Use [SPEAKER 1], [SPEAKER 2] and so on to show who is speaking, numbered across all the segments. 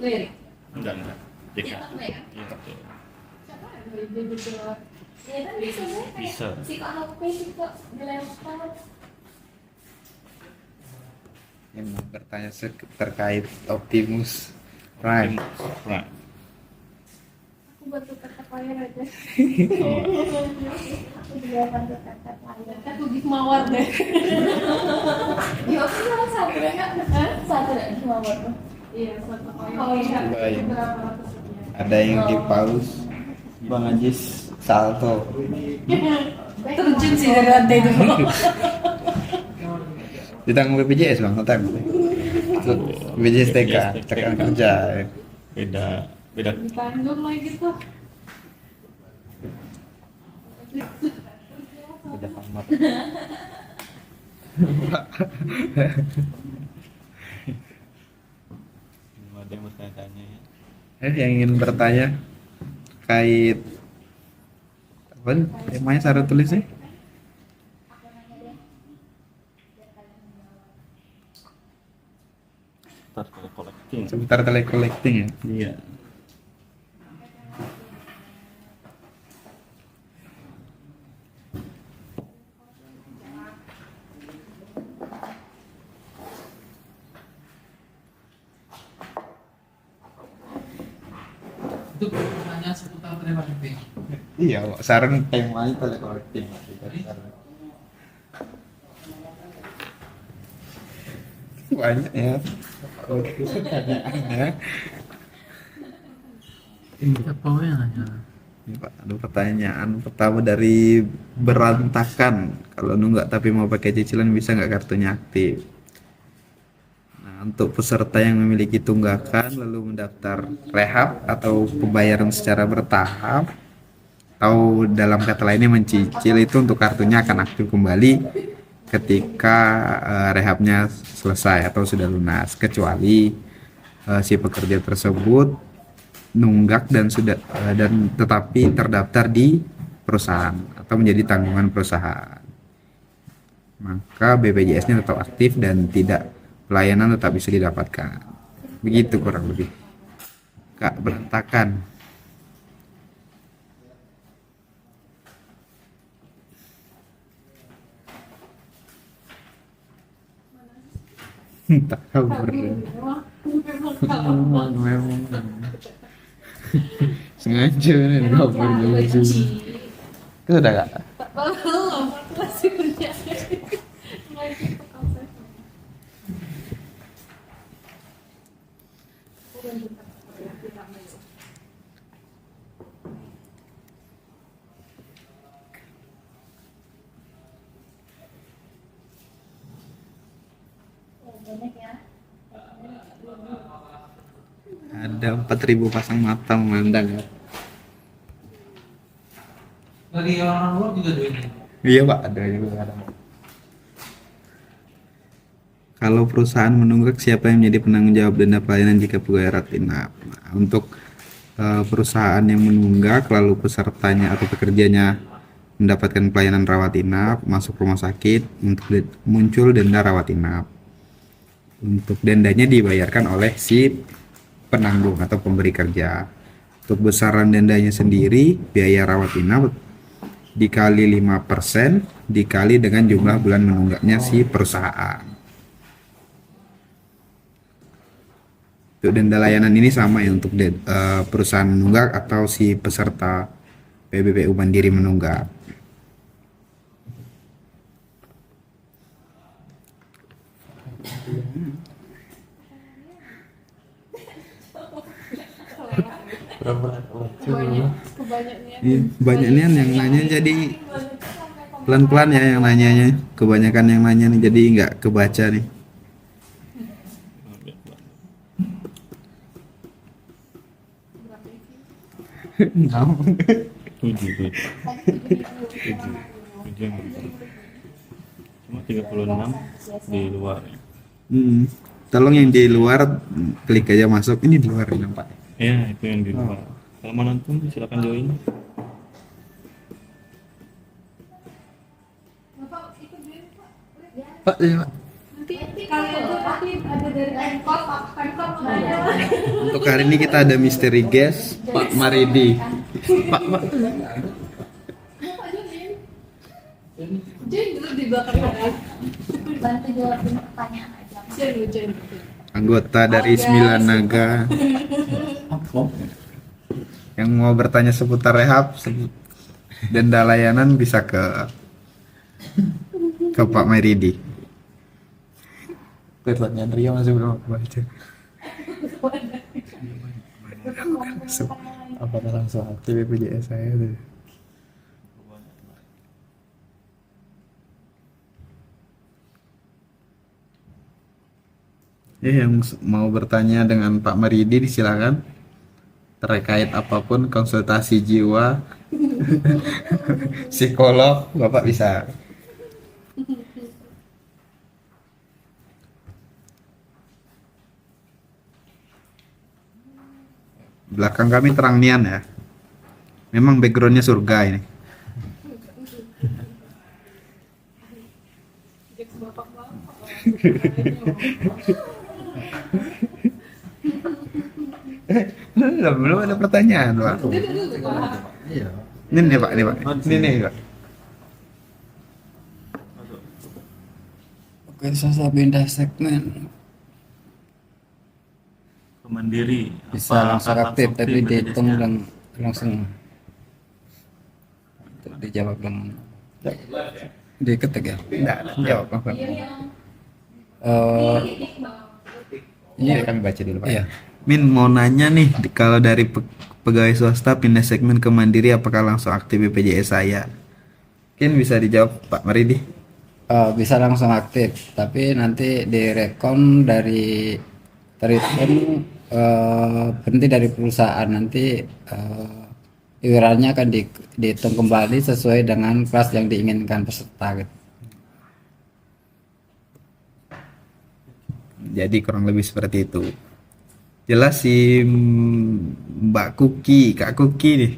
[SPEAKER 1] lirik.
[SPEAKER 2] Enggak. JK.
[SPEAKER 1] Ya, apa ya?
[SPEAKER 2] Iya, betul.
[SPEAKER 1] Siapa yang dia juga? Ya kan bisa deh.
[SPEAKER 2] Bisa.
[SPEAKER 1] Si kak Nope sih kak dilempar.
[SPEAKER 3] Yang mau bertanya terkait Optimus Prime.
[SPEAKER 2] Nah,
[SPEAKER 1] Aku bantu kakak layar aja.
[SPEAKER 2] sama.
[SPEAKER 1] Aku juga bantu kakak layar. Aku give mawar deh. Ya aku salah satu ya kak. Satu deh give mawar tuh. Iya satu. Oh iya.
[SPEAKER 3] Baik.
[SPEAKER 1] Berapa ratus rupiah?
[SPEAKER 3] Ada yang di paus, Bang Ajis salto.
[SPEAKER 1] Terjun sih dari lantai itu.
[SPEAKER 3] Ditanggung BPJS Bang, hotel. BPJS TK, tekan kerja.
[SPEAKER 2] Beda.
[SPEAKER 1] Ditanggung lagi tuh.
[SPEAKER 3] Udah tamat.
[SPEAKER 2] Ada yang bertanya-tanya ya.
[SPEAKER 3] Yang ingin bertanya terkait apa nih? Temanya Sarah tulisnya?
[SPEAKER 2] Ntar kalau collecting.
[SPEAKER 3] Seputar telecollecting ya.
[SPEAKER 2] Iya.
[SPEAKER 4] Itu pertanyaan seputar telemarketing.
[SPEAKER 3] Iya, saran temanya telecollecting. Banyak ya. Pertanyaannya.
[SPEAKER 4] Apa yang nanya?
[SPEAKER 3] Ini Pak, ada pertanyaan pertama dari berantakan. Kalau nunggak tapi mau pakai cicilan bisa nggak kartunya aktif? Nah, untuk peserta yang memiliki tunggakan lalu mendaftar rehab atau pembayaran secara bertahap, atau dalam kata lainnya mencicil, itu untuk kartunya akan aktif kembali ketika rehabnya selesai atau sudah lunas, kecuali si pekerja tersebut nunggak dan tetapi terdaftar di perusahaan atau menjadi tanggungan perusahaan, maka BPJS-nya tetap aktif dan pelayanan tetap bisa didapatkan. Begitu kurang lebih. Kak, berantakan. Tak kabur. Memang sengaja nih kabur dulu. Itu udah kak?
[SPEAKER 1] Belum, masih punya.
[SPEAKER 3] Ada 4.000 pasang mata memandang ya.
[SPEAKER 4] Dari orang luar juga ada ini.
[SPEAKER 3] Iya pak, ada juga ada. Kalau perusahaan menunggak, siapa yang menjadi penanggung jawab denda pelayanan jika pegawai rawat inap? Nah, untuk perusahaan yang menunggak lalu pesertanya atau pekerjanya mendapatkan pelayanan rawat inap, masuk rumah sakit, untuk muncul denda rawat inap. Untuk dendanya dibayarkan oleh si penanggung atau pemberi kerja. Untuk besaran dendanya sendiri, biaya rawat inap dikali 5% dikali dengan jumlah bulan menunggaknya si perusahaan. Untuk denda layanan ini sama ya untuk perusahaan menunggak atau si peserta PBPU Mandiri menunggak. Kebanyakan yang nanya jadi pelan-pelan ya yang nanyanya. Kebanyakan yang nanya nih jadi nggak kebaca nih.
[SPEAKER 2] Tujuh. Cuma 36 di luar ya.
[SPEAKER 3] Tolong yang di luar klik aja masuk. Ini di luar nampak.
[SPEAKER 2] Ya, itu yang di luar. Kalau mau nonton silakan join.
[SPEAKER 3] Pak, iya, Pak.
[SPEAKER 1] Nanti kalian tuh ada dari Pemkot, Pak Pemkot nanya.
[SPEAKER 3] Untuk hari ini kita ada misteri guest Pak Maridi. Pak
[SPEAKER 1] Pak Jen dulu di belakang saya. Bantu jawabin pertanyaan aja. Jen.
[SPEAKER 3] anggota dari Sembilan Naga yang mau bertanya seputar rehab denda layanan bisa ke Pak Maridi. Pertanyaan Rio masih belum aku baca. Apakah langsung aktif BPJS saya tuh? Yang mau bertanya dengan Pak Maridi disilakan, terkait apapun konsultasi jiwa, psikolog, Bapak bisa. Belakang kami terang nian ya. Memang backgroundnya surga ini. Belum ada pertanyaan, Pak. Ini nih, Pak. Ini Pak.
[SPEAKER 5] Oke, saya pindah segmen.
[SPEAKER 2] Mandiri
[SPEAKER 5] Bisa langsung aktif, tapi dihitung dan langsung untuk dijawab dengan diketik ya.
[SPEAKER 3] Enggak, jawab apa?
[SPEAKER 5] Ini
[SPEAKER 3] Kami baca dulu, Pak.
[SPEAKER 5] iya.
[SPEAKER 3] Min mau nanya nih, kalau dari pegawai swasta pindah segmen ke Mandiri apakah langsung aktif BPJS saya? Mungkin bisa dijawab Pak Maridi.
[SPEAKER 5] Bisa langsung aktif, tapi nanti direkom dari terhitung berhenti dari perusahaan, nanti iurannya akan dihitung kembali sesuai dengan kelas yang diinginkan peserta gitu.
[SPEAKER 3] Jadi kurang lebih seperti itu. Jelas si Mbak Kuki, Kak Kuki nih.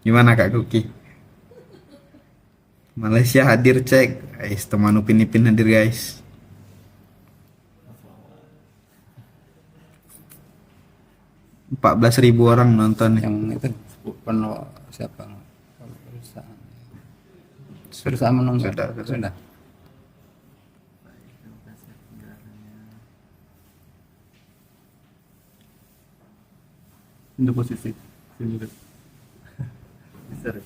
[SPEAKER 3] Gimana Kak Kuki? Malaysia hadir cek. Guys, teman Upin Ipin hadir guys. .14.000 orang nonton nih.
[SPEAKER 5] Yang itu penuh siapa? Perusahaan menonton. Sudah.
[SPEAKER 2] Untuk posisi sini juga. Bisa deh.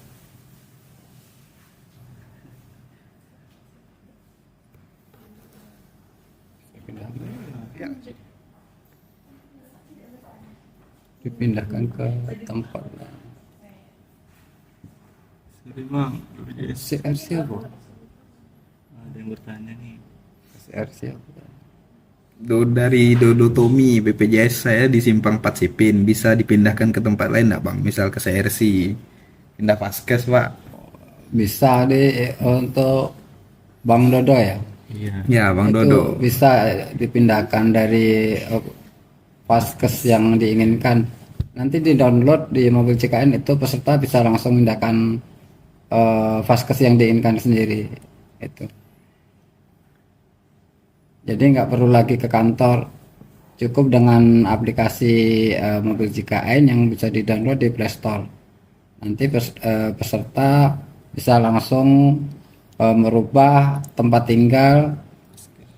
[SPEAKER 5] Dipindahkan ke tempat
[SPEAKER 2] Sini bang, BPJS.
[SPEAKER 5] CRC apa?
[SPEAKER 2] Ada yang bertanya nih.
[SPEAKER 5] CRC apa?
[SPEAKER 3] Dari Dodo Tommy, BPJS saya di Simpang 4 Sipin, bisa dipindahkan ke tempat lain enggak Bang? Misal ke CRC, pindah Paskes Pak.
[SPEAKER 5] Bisa untuk Bang Dodo ya?
[SPEAKER 2] Iya.
[SPEAKER 3] Ya Bang
[SPEAKER 5] Itu
[SPEAKER 3] Dodo.
[SPEAKER 5] bisa dipindahkan dari Paskes yang diinginkan. Nanti di download di mobil CKN itu peserta bisa langsung pindahkan Paskes yang diinginkan sendiri itu. Jadi nggak perlu lagi ke kantor, cukup dengan aplikasi mobil JKN yang bisa di-download di Play Store. Nanti peserta bisa langsung merubah tempat tinggal,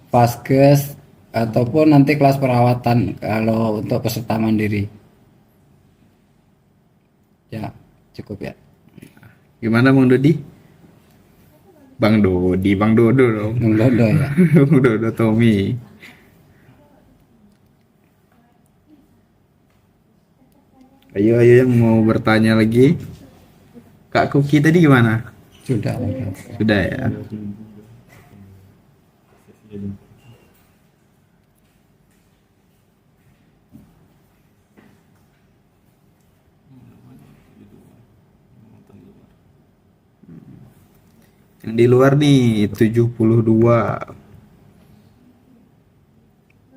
[SPEAKER 5] Paskes, ataupun nanti kelas perawatan kalau untuk peserta mandiri. Ya, cukup ya.
[SPEAKER 3] Gimana Bang Dodi? Bang Dodo dong.
[SPEAKER 5] Bang Dodo ya.
[SPEAKER 3] Bang Dodo Tommy. Ayo yang mau bertanya lagi. Kak Kuki tadi gimana?
[SPEAKER 5] Sudah.
[SPEAKER 3] Sudah ya. Yang di luar nih 72.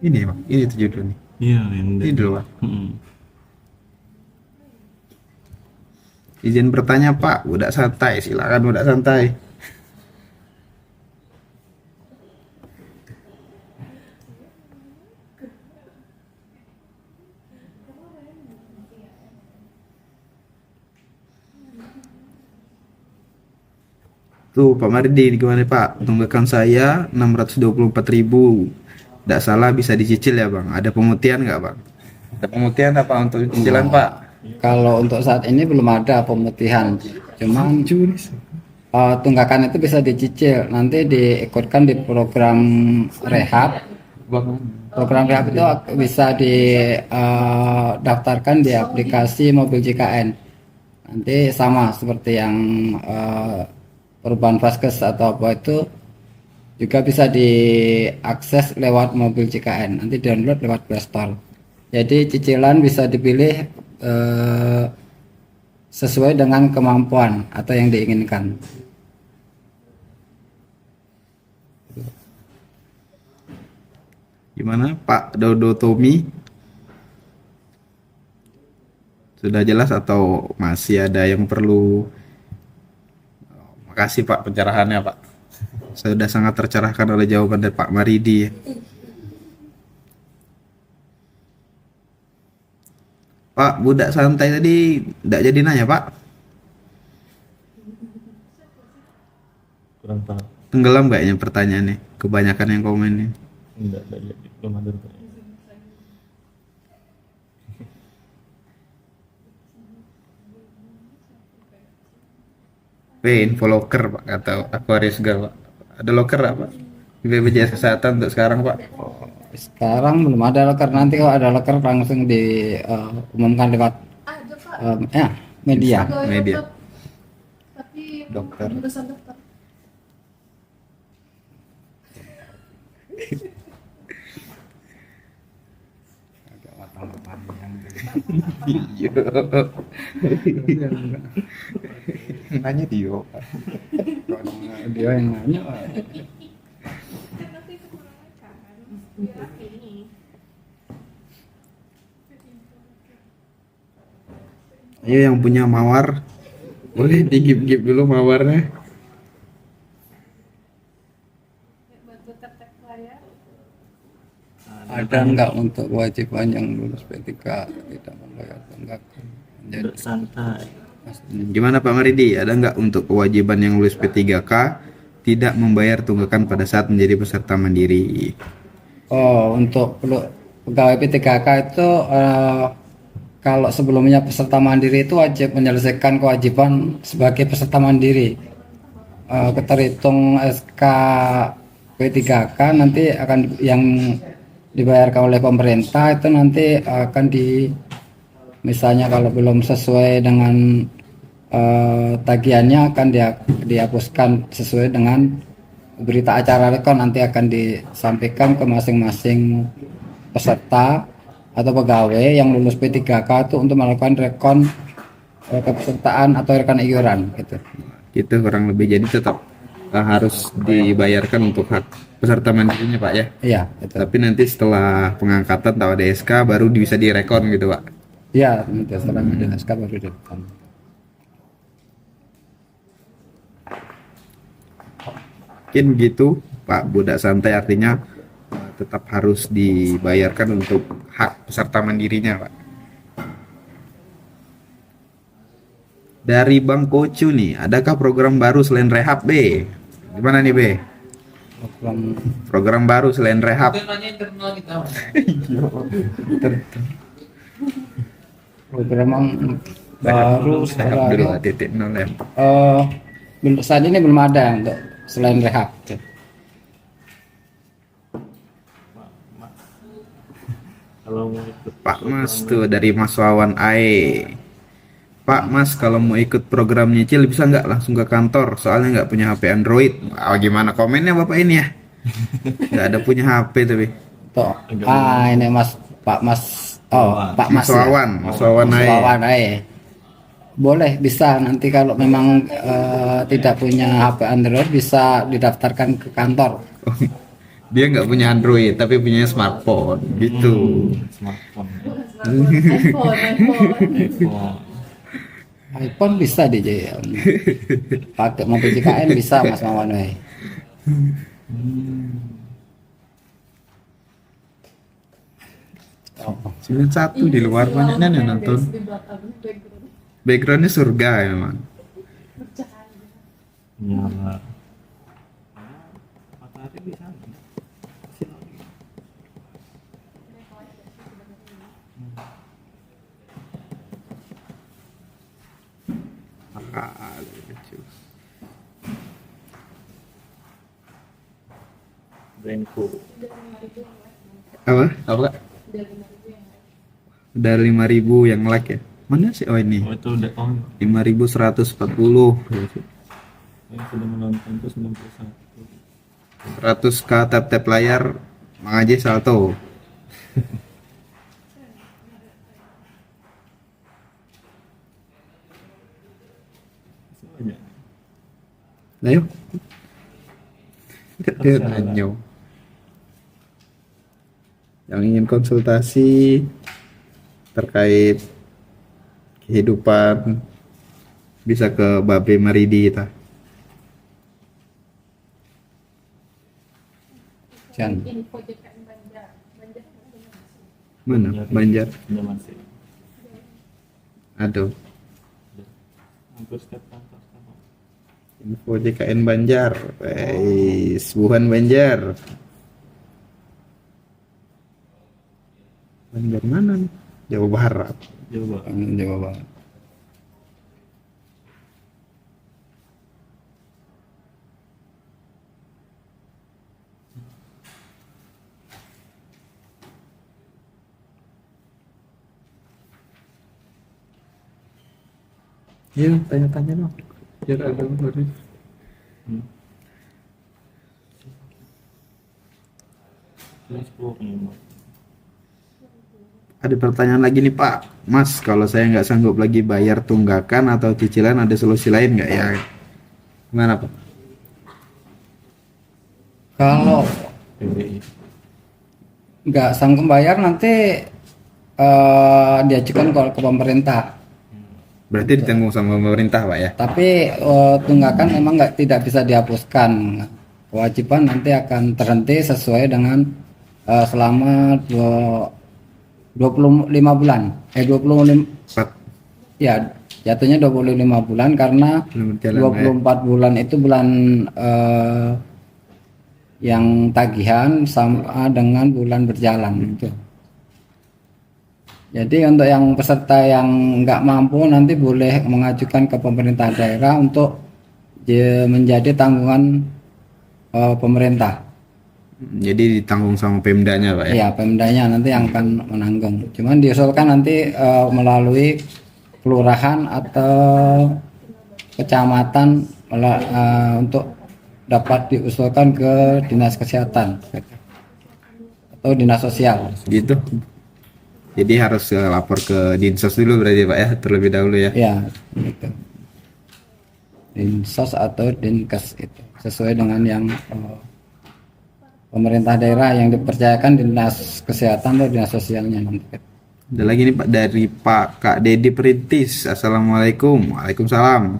[SPEAKER 3] Ini Bang, ini 72 nih.
[SPEAKER 2] Iya, yang
[SPEAKER 3] Ini di luar.
[SPEAKER 2] Mm-mm.
[SPEAKER 3] Izin bertanya Pak, budak santai, silakan budak santai. Tuh Pak Mardi gimana Pak? Tunggakan saya 624.000. Tidak salah bisa dicicil ya Bang. Ada pemutihan nggak Bang? Ada pemutihan apa untuk cicilan Pak?
[SPEAKER 5] Kalau untuk saat ini belum ada pemutihan, cuman tunggakan itu bisa dicicil, nanti diikutkan di program rehab. Program rehab itu bisa didaftarkan di aplikasi mobil JKN. Nanti sama seperti yang perubahan vaskes atau apa itu juga bisa diakses lewat mobil JKN. Nanti download lewat Play Store. Jadi cicilan bisa dipilih sesuai dengan kemampuan atau yang diinginkan.
[SPEAKER 3] Gimana Pak Dodo Tommy? Sudah jelas atau masih ada yang perlu? Makasih Pak pencerahannya Pak. Saya sudah sangat tercerahkan oleh jawaban dari Pak Maridi. Pak, budak santai tadi tidak jadi nanya Pak.
[SPEAKER 2] Kurang tahu.
[SPEAKER 3] Tenggelam kayaknya pertanyaannya. Kebanyakan yang komen nih.
[SPEAKER 2] Enggak jadi. Belum ada.
[SPEAKER 3] Info locker Pak atau Aquarius Gal Pak. Ada locker Pak? Di BPJS Kesehatan untuk sekarang Pak.
[SPEAKER 5] Sekarang belum ada loker, nanti kalau ada loker langsung diumumkan lewat
[SPEAKER 1] Ada Pak.
[SPEAKER 5] media.
[SPEAKER 1] Pegawai
[SPEAKER 3] Media.
[SPEAKER 1] tetap. Tapi
[SPEAKER 3] Dokter.
[SPEAKER 1] lulusan dokter.
[SPEAKER 3] Iya. Nanya Dio.
[SPEAKER 5] Dia yang nanya.
[SPEAKER 3] Ayo yang punya mawar, boleh digip-gip dulu mawarnya.
[SPEAKER 1] Bantu tap-tap layar.
[SPEAKER 5] Ada nggak untuk kewajiban yang lulus P3 tidak membayar tunggakan? Jadi
[SPEAKER 2] Santai.
[SPEAKER 3] Gimana Pak Maridi? Ada nggak untuk kewajiban yang lulus P3K tidak membayar tunggakan pada saat menjadi peserta mandiri?
[SPEAKER 5] untuk pegawai P3K itu kalau sebelumnya peserta mandiri itu wajib menyelesaikan kewajiban sebagai peserta mandiri. Keterhitung SK P3K nanti akan yang dibayarkan oleh pemerintah itu nanti akan misalnya kalau belum sesuai dengan tagihannya akan dihapuskan sesuai dengan berita acara rekon, nanti akan disampaikan ke masing-masing peserta atau pegawai yang lulus P3K itu untuk melakukan rekon kepesertaan atau rekon iuran gitu.
[SPEAKER 3] Itu kurang lebih, jadi tetap harus dibayarkan untuk hak peserta mandirinya Pak ya.
[SPEAKER 5] Iya, betul.
[SPEAKER 3] Tapi nanti setelah pengangkatan atau ada SK baru bisa direkon gitu Pak.
[SPEAKER 5] Iya, nanti setelah ada SK baru direkon.
[SPEAKER 3] Mungkin gitu Pak, budak santai artinya tetap harus dibayarkan untuk hak peserta mandirinya Pak. Dari Bang Kocu nih, adakah program baru selain rehab B? Gimana nih B? Program baru selain rehab.
[SPEAKER 4] Itu nanya internal kita.
[SPEAKER 5] Program baru
[SPEAKER 3] Rehab dulu
[SPEAKER 5] sekarang
[SPEAKER 3] titik nol ya.
[SPEAKER 5] saat ini belum ada untuk selain rehab.
[SPEAKER 2] Kalau mau ikut
[SPEAKER 3] Pak Mas tuh dari Mas Wawan Ae. Pak Mas kalau mau ikut program nyicil bisa nggak langsung ke kantor? Soalnya nggak punya HP Android. Gimana komennya Bapak ini ya? Nggak ada punya HP tapi.
[SPEAKER 5] Tuh. Ini Pak Mas Pak Mas
[SPEAKER 3] Mas Wawan,
[SPEAKER 5] ya?
[SPEAKER 3] Mas Wawan
[SPEAKER 5] Mas
[SPEAKER 3] Ae.
[SPEAKER 5] Wawan Ae. Boleh, bisa nanti kalau memang tidak punya HP Android bisa didaftarkan ke kantor.
[SPEAKER 3] Dia nggak punya Android tapi punya smartphone gitu.
[SPEAKER 2] smartphone.
[SPEAKER 1] iPhone.
[SPEAKER 5] iPhone bisa pakai mobil JKN bisa Mas Wawan Ae.
[SPEAKER 3] 91 di luar banyaknya yang nonton.
[SPEAKER 1] Di belakang background.
[SPEAKER 3] Backgroundnya surga ya, memang.
[SPEAKER 1] Bercahaya.
[SPEAKER 2] Nyala.
[SPEAKER 3] lucu.
[SPEAKER 2] Brandku.
[SPEAKER 3] Apa? Apa Kak? Udah 5.000 yang like ya. Mana sih? Oh ini.
[SPEAKER 2] Oh itu udah
[SPEAKER 3] 5.140.
[SPEAKER 2] yang sudah menonton itu 91.
[SPEAKER 3] 100k tap layar Mang Aji salto.
[SPEAKER 2] Banyak.
[SPEAKER 3] Nah yuk. Dia nanya. Yang ingin konsultasi terkait kehidupan bisa ke Babe Maridi kita.
[SPEAKER 5] Jan.
[SPEAKER 1] Info JKN Banjar. Banjar
[SPEAKER 3] Mana? Banjar.
[SPEAKER 2] Sudah masih.
[SPEAKER 3] Aduh.
[SPEAKER 2] Hampir setiap kantor sekarang.
[SPEAKER 3] Info JKN Banjar. Wuhan Banjar. Banjar mana nih? Jawa Barat.
[SPEAKER 2] Coba.
[SPEAKER 5] Jawa Barat.
[SPEAKER 3] Iya, tanya-tanya dong. Biar ada baru.
[SPEAKER 2] Hmm. Ini 10 nomor.
[SPEAKER 3] Ada pertanyaan lagi nih Pak, Mas, kalau saya nggak sanggup lagi bayar tunggakan atau cicilan, ada solusi lain nggak ya? Gimana Pak?
[SPEAKER 5] Kalau
[SPEAKER 2] PBI.
[SPEAKER 5] nggak sanggup bayar nanti diajukan ke pemerintah.
[SPEAKER 3] Berarti ditanggung sama pemerintah Pak ya?
[SPEAKER 5] Tapi tunggakan memang tidak bisa dihapuskan. Kewajiban nanti akan terhenti sesuai dengan selama 25 bulan. 25
[SPEAKER 3] Pak,
[SPEAKER 5] ya, jatuhnya 25 bulan karena
[SPEAKER 3] belum berjalan,
[SPEAKER 5] 24 bulan itu bulan yang tagihan sama dengan bulan berjalan itu. Jadi untuk yang peserta yang nggak mampu nanti boleh mengajukan ke pemerintah daerah untuk menjadi tanggungan pemerintah.
[SPEAKER 3] Jadi ditanggung sama Pemdanya Pak ya?
[SPEAKER 5] Ya, Pemdanya nanti yang akan menanggung. Cuman diusulkan nanti melalui kelurahan atau kecamatan untuk dapat diusulkan ke dinas kesehatan atau dinas sosial.
[SPEAKER 3] Gitu. Jadi harus lapor ke Dinsos dulu berarti Pak ya, terlebih dahulu ya?
[SPEAKER 5] Ya, gitu. Dinsos atau Dinkes itu sesuai dengan yang pemerintah daerah yang dipercayakan dinas kesehatan atau dinas sosialnya nanti.
[SPEAKER 3] Ada lagi nih Pak dari Pak Kak Dedi Perintis. Assalamualaikum. Waalaikumsalam.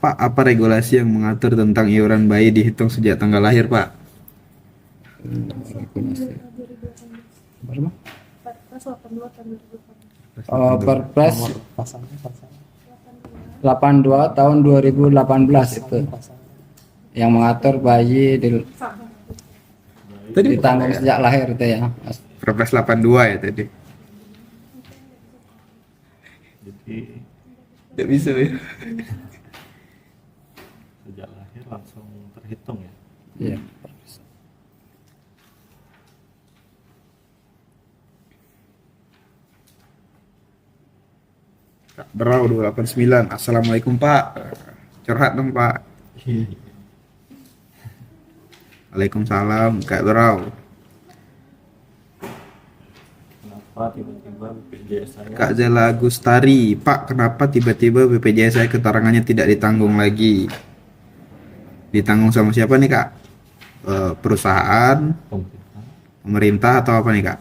[SPEAKER 3] Pak, apa regulasi yang mengatur tentang iuran bayi dihitung sejak tanggal lahir Pak?
[SPEAKER 5] Berapa?
[SPEAKER 1] Perpres 82 tahun 2018.
[SPEAKER 5] Perpres 82 tahun 2018 itu yang mengatur bayi
[SPEAKER 3] Tadi
[SPEAKER 5] ditanggung sejak lahir itu ya.
[SPEAKER 3] Perpres 82 ya tadi.
[SPEAKER 2] Jadi
[SPEAKER 3] Tidak bisa ya.
[SPEAKER 2] sejak lahir langsung terhitung ya.
[SPEAKER 5] Iya.
[SPEAKER 3] Kak Berau 289. Assalamualaikum Pak. Curhat dong Pak. Waalaikumsalam Kak Berau.
[SPEAKER 2] Kenapa tiba-tiba BPJS saya
[SPEAKER 3] Kak Zela Agustari. Pak, kenapa tiba-tiba BPJS saya keterangannya tidak ditanggung lagi? Ditanggung sama siapa nih Kak? Perusahaan,
[SPEAKER 2] pemerintah
[SPEAKER 3] pemerintah atau apa nih Kak?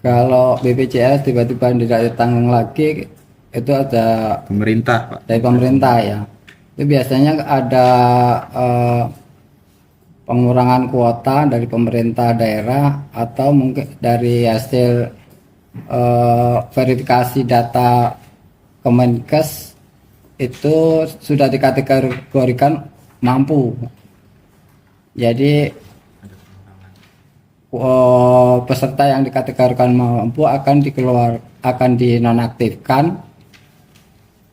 [SPEAKER 5] Kalau BPJS tiba-tiba tidak ditanggung lagi itu ada
[SPEAKER 3] Pemerintah Pak.
[SPEAKER 5] dari pemerintah ya. Itu biasanya ada pengurangan kuota dari pemerintah daerah atau mungkin dari hasil verifikasi data Kemenkes itu sudah dikategorikan mampu. Jadi peserta yang dikategorikan mampu akan dinonaktifkan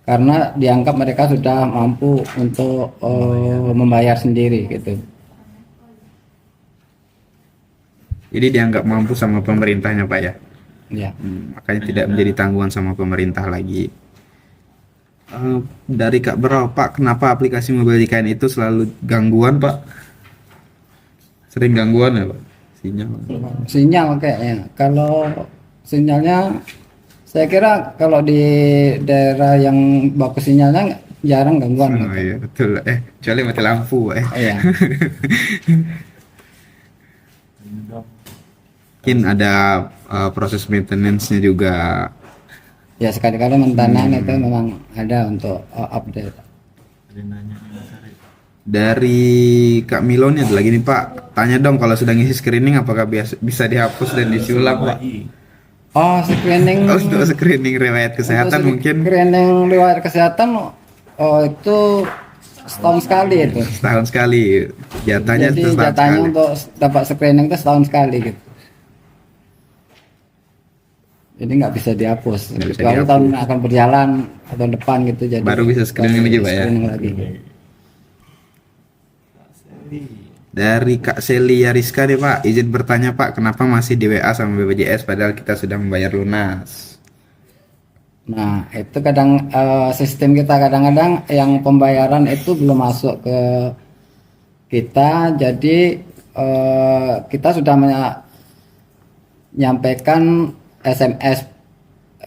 [SPEAKER 5] karena dianggap mereka sudah mampu untuk membayar sendiri gitu.
[SPEAKER 3] Jadi dianggap mampu sama pemerintahnya Pak ya.
[SPEAKER 5] Ya.
[SPEAKER 3] Makanya tidak menjadi tanggungan sama pemerintah lagi. Dari Kak Berau, Pak, kenapa aplikasi Mobile JKN itu selalu gangguan Pak? Sering gangguan ya Pak?
[SPEAKER 5] Sinyal kayaknya. Kalau sinyalnya saya kira kalau di daerah yang bagus sinyalnya jarang gangguan.
[SPEAKER 3] Oh iya betul. Kecuali mati lampu Pak.
[SPEAKER 5] Iya.
[SPEAKER 3] Mungkin ada proses maintenance-nya juga.
[SPEAKER 5] Ya sekali-kali maintenance itu memang ada untuk update.
[SPEAKER 3] Dari Kak Milo nih ada lagi nih Pak. Tanya dong kalau sudah ngisi screening apakah bisa dihapus dan diisi ulang Pak?
[SPEAKER 5] Oh, screening.
[SPEAKER 3] Oh, untuk screening riwayat kesehatan mungkin
[SPEAKER 5] Screening riwayat kesehatan itu setahun sekali itu.
[SPEAKER 3] setahun sekali. Jatahnya
[SPEAKER 5] Jadi
[SPEAKER 3] setahun
[SPEAKER 5] jatahnya
[SPEAKER 3] sekali.
[SPEAKER 5] untuk dapat screening itu setahun sekali gitu. Jadi nggak bisa dihapus.
[SPEAKER 3] Nggak bisa
[SPEAKER 5] Kecuali
[SPEAKER 3] dihapus.
[SPEAKER 5] tahun akan berjalan atau depan gitu. Jadi
[SPEAKER 3] Baru bisa screening lagi, Pak, ya?
[SPEAKER 5] Screening lagi.
[SPEAKER 3] Dari Kak Celia Rizka nih Pak, izin bertanya Pak, kenapa masih di WA sama BPJS padahal kita sudah membayar lunas?
[SPEAKER 5] Nah, itu kadang sistem kita kadang-kadang yang pembayaran itu belum masuk ke kita, jadi kita sudah menyampaikan SMS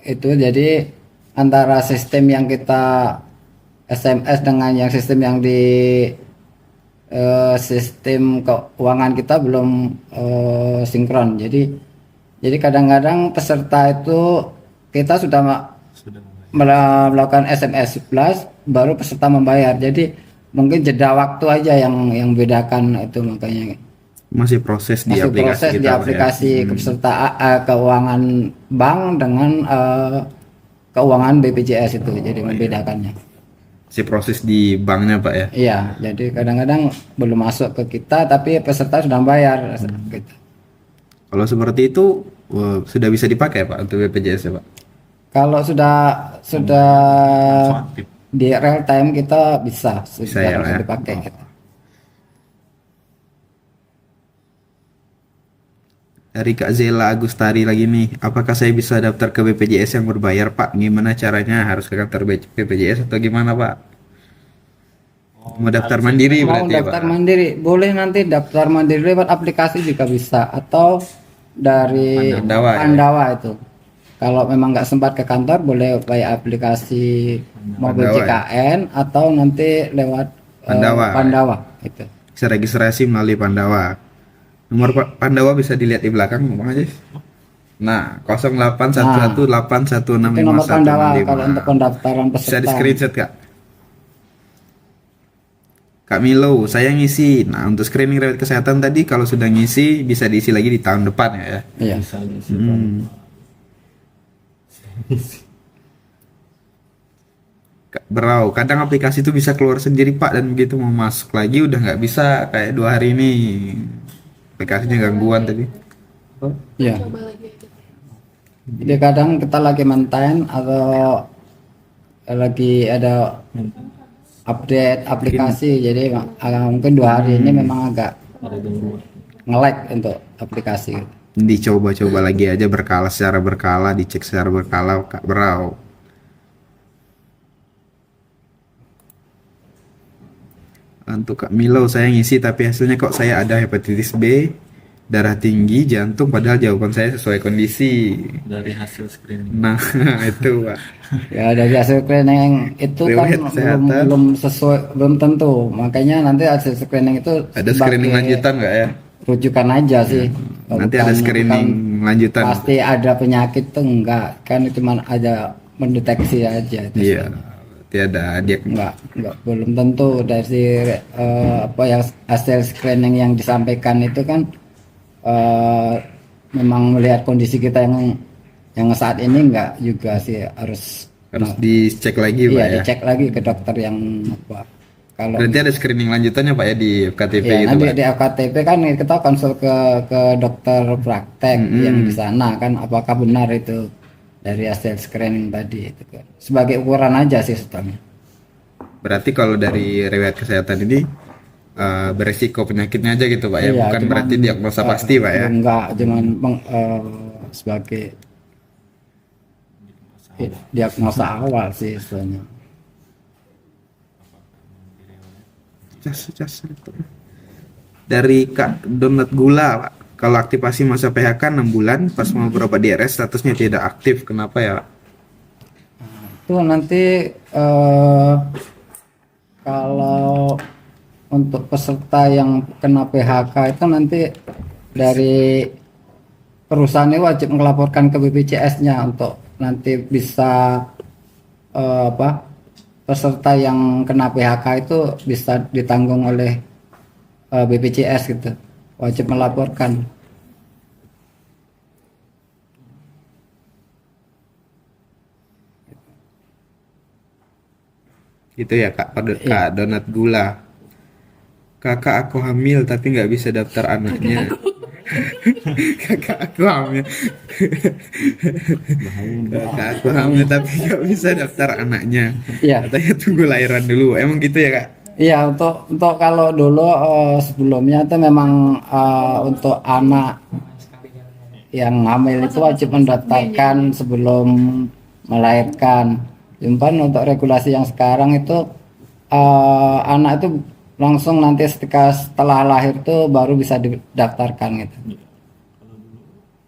[SPEAKER 5] itu, jadi antara sistem yang kita SMS dengan yang sistem yang di sistem keuangan kita belum sinkron, jadi kadang-kadang peserta itu kita sudah melakukan SMS plus baru peserta membayar, jadi mungkin jeda waktu aja yang bedakan itu, makanya
[SPEAKER 3] Masih proses di
[SPEAKER 5] masih
[SPEAKER 3] aplikasi
[SPEAKER 5] proses
[SPEAKER 3] kita
[SPEAKER 5] di
[SPEAKER 3] Pak,
[SPEAKER 5] aplikasi
[SPEAKER 3] ya?
[SPEAKER 5] kepesertaan keuangan bank dengan keuangan BPJS itu, jadi membedakannya.
[SPEAKER 3] Masih proses di banknya Pak ya?
[SPEAKER 5] Iya, jadi kadang-kadang belum masuk ke kita tapi peserta sudah bayar gitu.
[SPEAKER 3] Kalau seperti itu sudah bisa dipakai Pak untuk BPJS ya Pak?
[SPEAKER 5] Kalau sudah di real time kita bisa
[SPEAKER 3] ya,
[SPEAKER 5] bisa
[SPEAKER 3] ya?
[SPEAKER 5] dipakai gitu.
[SPEAKER 3] Dari Kak Zela Agustari lagi nih, apakah saya bisa daftar ke BPJS yang berbayar Pak? Gimana caranya? Harus ke kantor BPJS atau gimana Pak? Mau daftar mandiri
[SPEAKER 5] Mau
[SPEAKER 3] berarti ya Pak?
[SPEAKER 5] daftar mandiri, boleh nanti daftar mandiri lewat aplikasi juga bisa, atau dari
[SPEAKER 3] Pandawa, ya?
[SPEAKER 5] Pandawa itu. Kalau memang nggak sempat ke kantor boleh via aplikasi mobil
[SPEAKER 3] Pandawa,
[SPEAKER 5] JKN atau nanti lewat
[SPEAKER 3] Pandawa.
[SPEAKER 5] Pandawa itu.
[SPEAKER 3] Bisa registrasi melalui Pandawa. Nomor Pandawa bisa dilihat di belakang Bang Aziz. Nah, 0811816515.
[SPEAKER 5] Itu nomor Pandawa kalau untuk pendaftaran
[SPEAKER 3] Bisa
[SPEAKER 5] peserta.
[SPEAKER 3] di screenshot Kak. Kak Milo, saya ngisi. Nah, untuk screening riwayat kesehatan tadi kalau sudah ngisi bisa diisi lagi di tahun depan ya.
[SPEAKER 5] Iya.
[SPEAKER 3] Kak Berau, kadang aplikasi itu bisa keluar sendiri Pak, dan begitu mau masuk lagi udah nggak bisa, kayak 2 hari ini aplikasinya gangguan tadi.
[SPEAKER 5] Iya.
[SPEAKER 1] Coba lagi aja.
[SPEAKER 5] Jadi kadang kita lagi maintain atau lagi ada update aplikasi, jadi mungkin 2 hari ini memang agak nge-lag untuk aplikasi.
[SPEAKER 3] Dicoba-coba lagi aja secara berkala, dicek secara berkala Kak Berau. Untuk Kak Milo, saya ngisi tapi hasilnya kok saya ada hepatitis B, darah tinggi, jantung, padahal jawaban saya sesuai kondisi.
[SPEAKER 2] Dari hasil screening.
[SPEAKER 3] Nah, itu Pak.
[SPEAKER 5] Ya dari hasil screening itu kan
[SPEAKER 3] Riwayat kesehatan.
[SPEAKER 5] belum sesuai, belum tentu. Makanya nanti hasil screening itu
[SPEAKER 3] Ada screening
[SPEAKER 5] sebagai
[SPEAKER 3] lanjutan nggak ya?
[SPEAKER 5] rujukan aja sih.
[SPEAKER 3] Nanti ada screening lanjutan.
[SPEAKER 5] Pasti ada penyakit tuh enggak, kan cuma ada mendeteksi aja. Itu
[SPEAKER 3] Iya. Berarti ada dia
[SPEAKER 5] enggak belum tentu dari apa yang hasil screening yang disampaikan itu kan memang melihat kondisi kita yang saat ini enggak juga sih, harus
[SPEAKER 3] harus dicek lagi Pak
[SPEAKER 5] iya
[SPEAKER 3] ya.
[SPEAKER 5] dicek lagi ke dokter yang apa. Kalau
[SPEAKER 3] Berarti ada screening lanjutannya Pak ya di KTP
[SPEAKER 5] ya,
[SPEAKER 3] gitu
[SPEAKER 5] nanti
[SPEAKER 3] Pak.
[SPEAKER 5] di FKTP kan kita konsul ke dokter praktek yang di sana kan, apakah benar itu dari hasil screening tadi itu kan. Sebagai ukuran aja sih sebetulnya.
[SPEAKER 3] Berarti kalau dari riwayat kesehatan ini beresiko penyakitnya aja gitu Pak ya,
[SPEAKER 5] Iya,
[SPEAKER 3] bukan
[SPEAKER 5] cuman,
[SPEAKER 3] berarti diagnosa pasti Pak ya.
[SPEAKER 5] Enggak, cuman sebagai diagnosa awal sih sebetulnya.
[SPEAKER 3] Dari Kak Donat Gula Pak, kalau aktivasi masa PHK 6 bulan pas mau berobat di RS statusnya tidak aktif, kenapa ya Pak?
[SPEAKER 5] Itu nanti kalau untuk peserta yang kena PHK itu nanti dari perusahaan ini wajib melaporkan ke BPJS-nya untuk nanti bisa peserta yang kena PHK itu bisa ditanggung oleh BPJS gitu, wajib melaporkan.
[SPEAKER 3] Gitu ya Kak, Kak Donat Gula. Kakak aku hamil tapi nggak bisa daftar anaknya. Kakak aku hamil. Kakak aku hamil tapi nggak bisa daftar anaknya.
[SPEAKER 5] Iya.
[SPEAKER 3] Katanya tunggu lahiran dulu. Emang gitu ya Kak?
[SPEAKER 5] Iya, untuk kalau dulu sebelumnya itu memang untuk anak yang hamil itu wajib mendaftarkan sebelum melahirkan. Cuman untuk regulasi yang sekarang itu anak itu langsung nanti setelah lahir itu baru bisa didaftarkan gitu.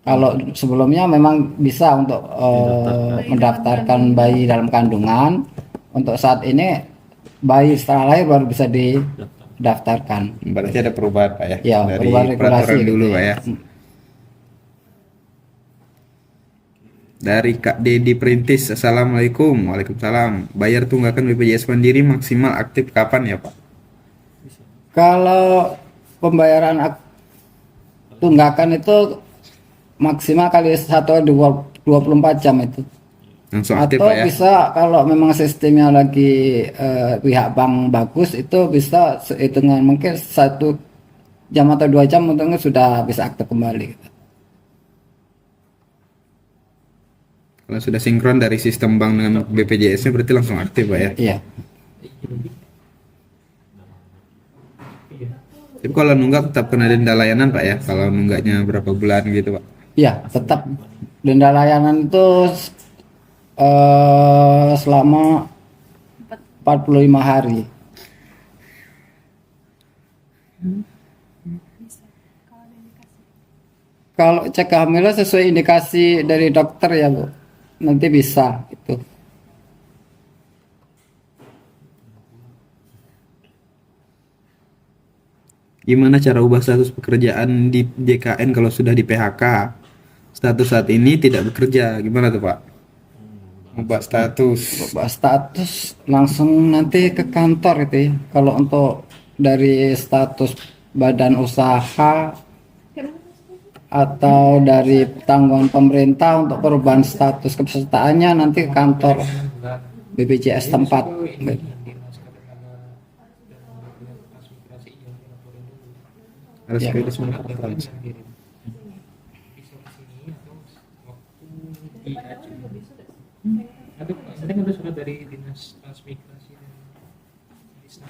[SPEAKER 5] Kalau sebelumnya memang bisa untuk mendaftarkan bayi dalam kandungan. Untuk saat ini bayi setelah lahir baru bisa didaftarkan.
[SPEAKER 3] Berarti ada perubahan Pak ya?
[SPEAKER 5] Ya,
[SPEAKER 3] Dari
[SPEAKER 5] perubahan regulasi
[SPEAKER 3] peraturan
[SPEAKER 5] gitu
[SPEAKER 3] dulu
[SPEAKER 5] ya.
[SPEAKER 3] Pak ya. Dari Kak Dedi Perintis, Assalamualaikum. Waalaikumsalam. Bayar tunggakan BPJS Mandiri maksimal aktif kapan ya Pak?
[SPEAKER 5] Kalau pembayaran tunggakan itu maksimal kali 1/24 jam itu.
[SPEAKER 3] Langsung aktif
[SPEAKER 5] Atau
[SPEAKER 3] Pak ya?
[SPEAKER 5] bisa kalau memang sistemnya lagi pihak bank bagus itu bisa hitungan mungkin 1 jam atau 2 jam untungnya sudah bisa aktif kembali gitu.
[SPEAKER 3] Kalau sudah sinkron dari sistem bank dengan BPJS-nya berarti langsung aktif Pak ya?
[SPEAKER 5] Iya.
[SPEAKER 3] Tapi kalau nunggak tetap kena denda layanan Pak ya? Kalau nunggaknya berapa bulan gitu Pak?
[SPEAKER 5] Iya, tetap denda layanan itu selama 45 hari. Kalau cek kehamilan sesuai indikasi dari dokter ya Bu, nanti bisa itu.
[SPEAKER 3] Gimana cara ubah status pekerjaan di JKN kalau sudah di PHK? Status saat ini tidak bekerja, gimana tuh Pak? Ubah status.
[SPEAKER 5] Ubah status langsung nanti ke kantor itu ya. Kalau untuk dari status badan usaha atau dari tanggungan pemerintah untuk perubahan status kepesertaannya nanti ke kantor BPJS tempat.
[SPEAKER 3] Harus
[SPEAKER 5] Ya.
[SPEAKER 3] ke semua kantor.
[SPEAKER 4] Ada surat dari dinas transmigrasi.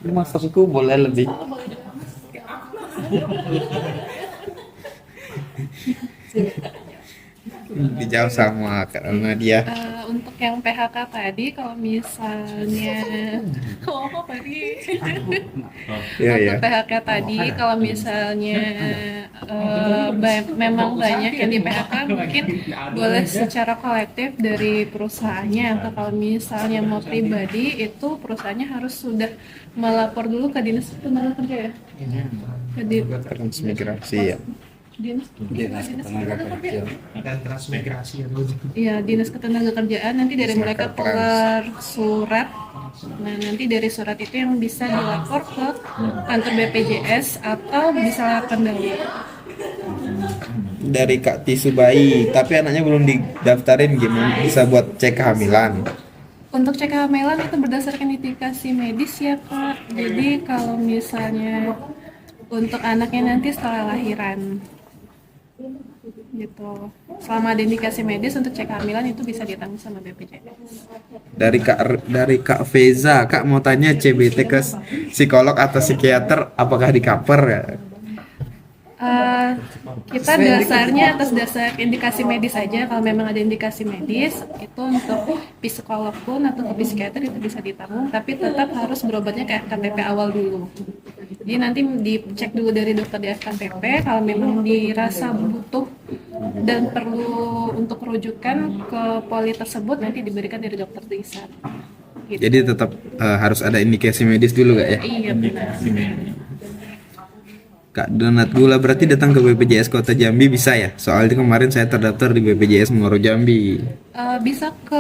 [SPEAKER 3] Maksudku boleh lebih. Dijawab sama Kak Nadia.
[SPEAKER 1] Untuk yang PHK tadi, kalau misalnya apa tadi?
[SPEAKER 3] Iya ya.
[SPEAKER 1] Untuk PHK tadi, kalau misalnya memang banyak yang di PHK, mungkin boleh secara kolektif dari perusahaannya. Atau kalau misalnya mau pribadi, itu perusahaannya harus sudah melapor dulu ke dinas tenaga kerja ya.
[SPEAKER 3] Transmigrasi ya.
[SPEAKER 1] Dinas
[SPEAKER 5] Tenaga kerja.
[SPEAKER 4] Dan transmigrasi ya dulu.
[SPEAKER 1] Iya, dinas ketenagakerjaan nanti dari mereka keluar surat. Nah, nanti dari surat itu yang bisa dilapor ke kantor BPJS atau bisa lewat pendahulu.
[SPEAKER 3] Dari Kak Tisu bayi, tapi anaknya belum didaftarin, gimana bisa buat cek kehamilan?
[SPEAKER 1] Untuk cek kehamilan itu berdasarkan indikasi medis ya Kak. Jadi kalau misalnya untuk anaknya nanti setelah lahiran gitu. Selama ada indikasi medis untuk cek kehamilan itu bisa ditanggung sama BPJS.
[SPEAKER 3] Dari Kak Feza, Kak mau tanya CBT ke psikolog atau psikiater apakah di cover ya?
[SPEAKER 1] Kita dasarnya atas dasar indikasi medis saja. Kalau memang ada indikasi medis itu untuk psikolog pun atau ke psikiater itu bisa ditanggung, tapi tetap harus berobatnya ke FKPP awal dulu. Jadi nanti dicek dulu dari dokter di FKPP, kalau memang dirasa butuh dan perlu untuk rujukan ke poli tersebut nanti diberikan dari dokter Lisa. Gitu.
[SPEAKER 3] Jadi tetap harus ada indikasi medis dulu gak ya?
[SPEAKER 1] Iya benar.
[SPEAKER 3] Kak Donat Gula berarti datang ke BPJS Kota Jambi bisa ya? Soalnya kemarin saya terdaftar di BPJS Muaro Jambi.
[SPEAKER 1] Bisa ke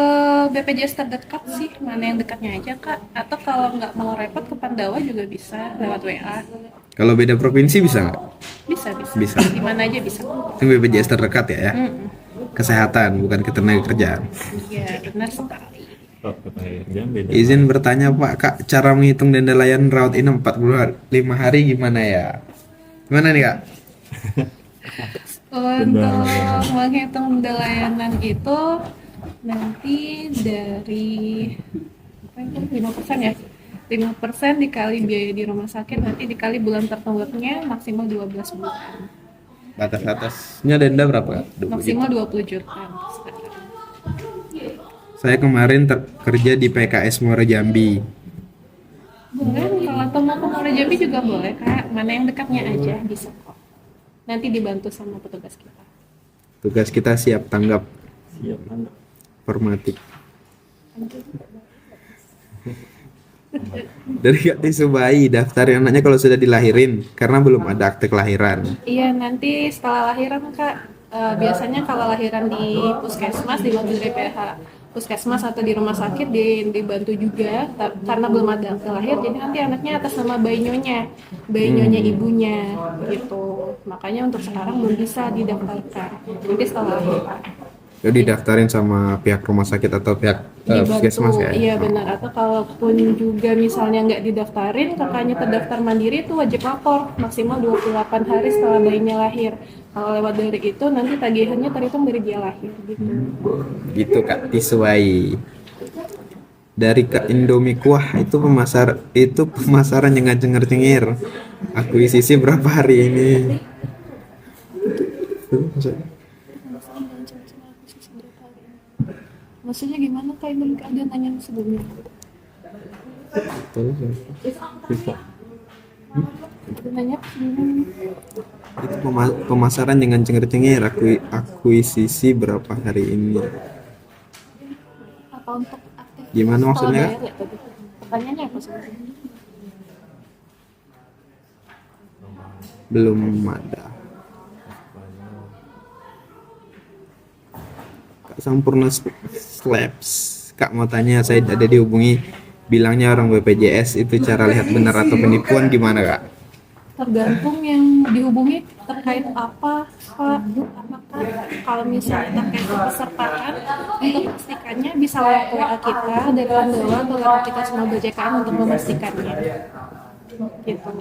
[SPEAKER 1] BPJS terdekat sih, mana yang dekatnya aja Kak. Atau kalau nggak mau repot ke Pandawa juga bisa lewat WA.
[SPEAKER 3] Kalau beda provinsi bisa nggak?
[SPEAKER 1] Bisa.
[SPEAKER 3] Bisa.
[SPEAKER 1] Di mana aja bisa.
[SPEAKER 3] Itu BPJS terdekat ya?
[SPEAKER 1] Mm-mm.
[SPEAKER 3] Kesehatan bukan ketenagakerjaan.
[SPEAKER 1] Iya benar sekali.
[SPEAKER 3] Izin bertanya Pak, Kak, cara menghitung denda layanan rawat inap 45 hari gimana ya? Gimana nih Kak?
[SPEAKER 1] Untuk menghitung denda layanan itu nanti dari 5% ya. 5% dikali biaya di rumah sakit nanti dikali bulan tertunggaknya maksimal 12 bulan.
[SPEAKER 3] Batas atasnya denda berapa Kak? 20
[SPEAKER 1] Maksimal
[SPEAKER 3] juta.
[SPEAKER 1] 20 juta.
[SPEAKER 3] Saya kemarin kerja di PKS Muaro Jambi.
[SPEAKER 1] Boleh, kalau mau ke Muaro Jambi juga boleh Kak. Mana yang dekatnya aja bisa kok. Nanti dibantu sama petugas kita.
[SPEAKER 3] Tugas kita siap tanggap
[SPEAKER 2] Siap, mantap.
[SPEAKER 3] formatif. Dari Kak Tisu bayi, daftarin anaknya kalau sudah dilahirin karena belum ada akte kelahiran.
[SPEAKER 1] Iya, nanti setelah lahiran Kak. Biasanya kalau lahiran di puskesmas dibantu dari PH puskesmas atau di rumah sakit dibantu juga karena belum ada akte lahir, jadi nanti anaknya atas nama bayi nyonya ibunya gitu. Makanya untuk sekarang belum bisa didaftarkan, nanti setelah lahiran
[SPEAKER 3] Jadi daftarin sama pihak rumah sakit atau pihak puskesmas ya?
[SPEAKER 1] Iya benar. Atau kalaupun juga misalnya nggak didaftarin, kakaknya terdaftar mandiri itu wajib lapor maksimal 28 hari setelah bayinya lahir. Kalau lewat dari itu nanti tagihannya terhitung dari dia lahir gitu.
[SPEAKER 3] Gitu Kak Tiswai. Dari Kak Indomie Kuah itu pemasaran yang cengar-cengir. Akuisisi berapa hari ini?
[SPEAKER 1] Maksudnya gimana Kak? Ini ada nanya sebelumnya. Ada nanya sebelumnya.
[SPEAKER 3] Itu pemasaran dengan cengar-cengir. Akuisisi berapa hari ini?
[SPEAKER 1] Apa untuk aktif?
[SPEAKER 3] Gimana maksudnya?
[SPEAKER 1] Kalau bayar ya tadi. Pertanyaannya apa sebenarnya?
[SPEAKER 3] Belum ada. Kak Sampurna Slaps, Kak mau tanya, saya ada dihubungi, bilangnya orang BPJS, itu cara lihat benar atau penipuan gimana Kak?
[SPEAKER 1] Tergantung yang dihubungi terkait apa Pak. Apakah kalau misalnya terkait kepesertaan, untuk memastikannya bisa lewat WA kita dari Pandawa atau lewat kita semua BJKM untuk memastikannya gitu.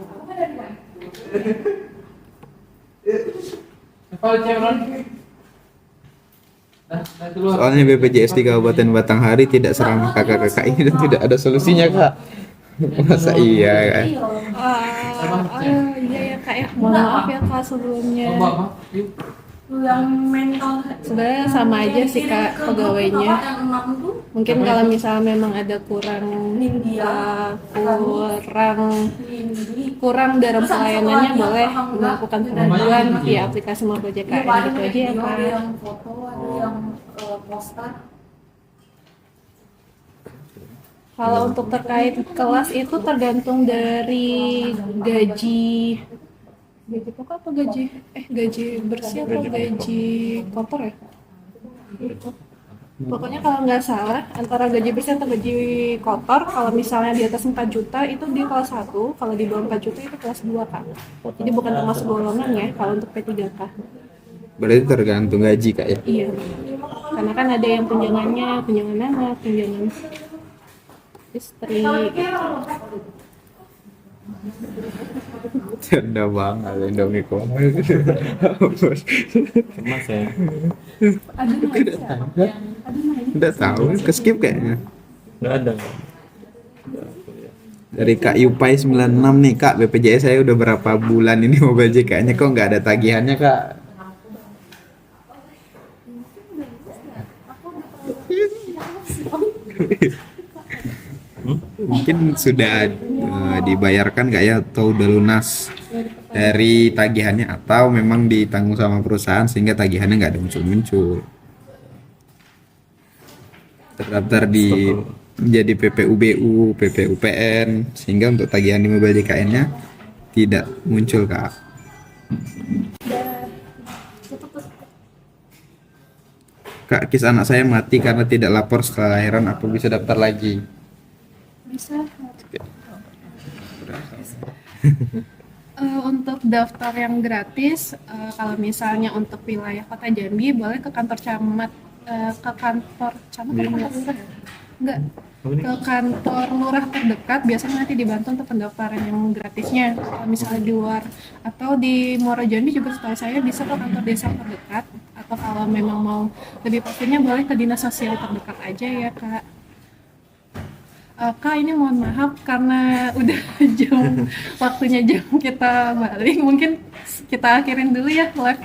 [SPEAKER 3] Soalnya BPJS di Kabupaten Batanghari tidak seramah kakak-kakak ini dan tidak ada solusinya Kak. Masa iya Kak?
[SPEAKER 1] Iya ya Kak ya, mohon maaf ya Kak sebelumnya. Sebenarnya sama aja sih Kak pegawainya. Mungkin kalau misalnya memang ada kurang dalam pelayanannya, boleh melakukan pengaduan via aplikasi Mobojekm gitu aja ya Kak. Kalau untuk terkait kelas itu tergantung dari gaji pokok atau gaji bersih atau gaji kotor ya? Pokoknya kalau nggak salah antara gaji bersih atau gaji kotor, kalau misalnya di atas 4 juta itu di kelas 1, kalau di bawah 4 juta itu kelas 2 Kak. Jadi bukan termasuk golongan ya kalau untuk P3K.
[SPEAKER 3] Berarti tergantung gaji Kak ya?
[SPEAKER 1] Iya. Karena kan ada yang tunjangan anak, tunjangan istri.
[SPEAKER 3] Canda banget Indomie koma.
[SPEAKER 2] Mas ya.
[SPEAKER 1] Ada nggak?
[SPEAKER 3] Udah tahu, ke skip kayaknya.
[SPEAKER 2] Nggak ada.
[SPEAKER 3] Dari Kak Yupai 96 nih Kak, BPJS saya udah berapa bulan ini Mobile JK-nya kok nggak ada tagihannya Kak? Mungkin sudah dibayarkan nggak ya atau udah lunas dari tagihannya atau memang ditanggung sama perusahaan sehingga tagihannya nggak ada muncul-muncul. Terdaftar di menjadi PPUBU, PPUPN sehingga untuk tagihan di Mobile JKN-nya tidak muncul Kak. Kak, kis anak saya mati karena tidak lapor setelah lahiran, aku bisa daftar lagi?
[SPEAKER 1] Bisa. Untuk daftar yang gratis, kalau misalnya untuk wilayah Kota Jambi boleh ke kantor camat, ke kantor camat atau kantor lurah? Enggak, ke kantor lurah terdekat. Biasanya nanti dibantu untuk pendaftaran yang gratisnya. Kalau misalnya di luar atau di Muara Jambi juga setahu saya bisa ke kantor desa terdekat, atau kalau memang mau lebih pastinya boleh ke dinas sosial terdekat aja ya Kak. Kak, ini mohon maaf karena udah waktunya jam kita balik, mungkin kita akhirin dulu ya live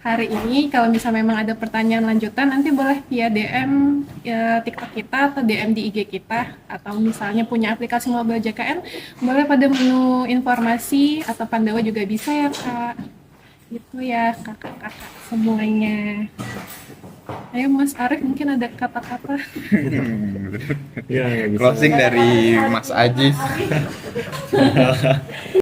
[SPEAKER 1] hari ini. Kalau misalnya memang ada pertanyaan lanjutan nanti boleh via DM ya, TikTok kita atau DM di IG kita, atau misalnya punya aplikasi Mobile JKN boleh pada menu informasi atau Pandawa juga bisa ya Kak. Itu ya kakak-kakak semuanya. Ayo Mas Arif, mungkin ada kata-kata.
[SPEAKER 2] Ya, nggak bisa.
[SPEAKER 3] Closing dari Mas Ajis.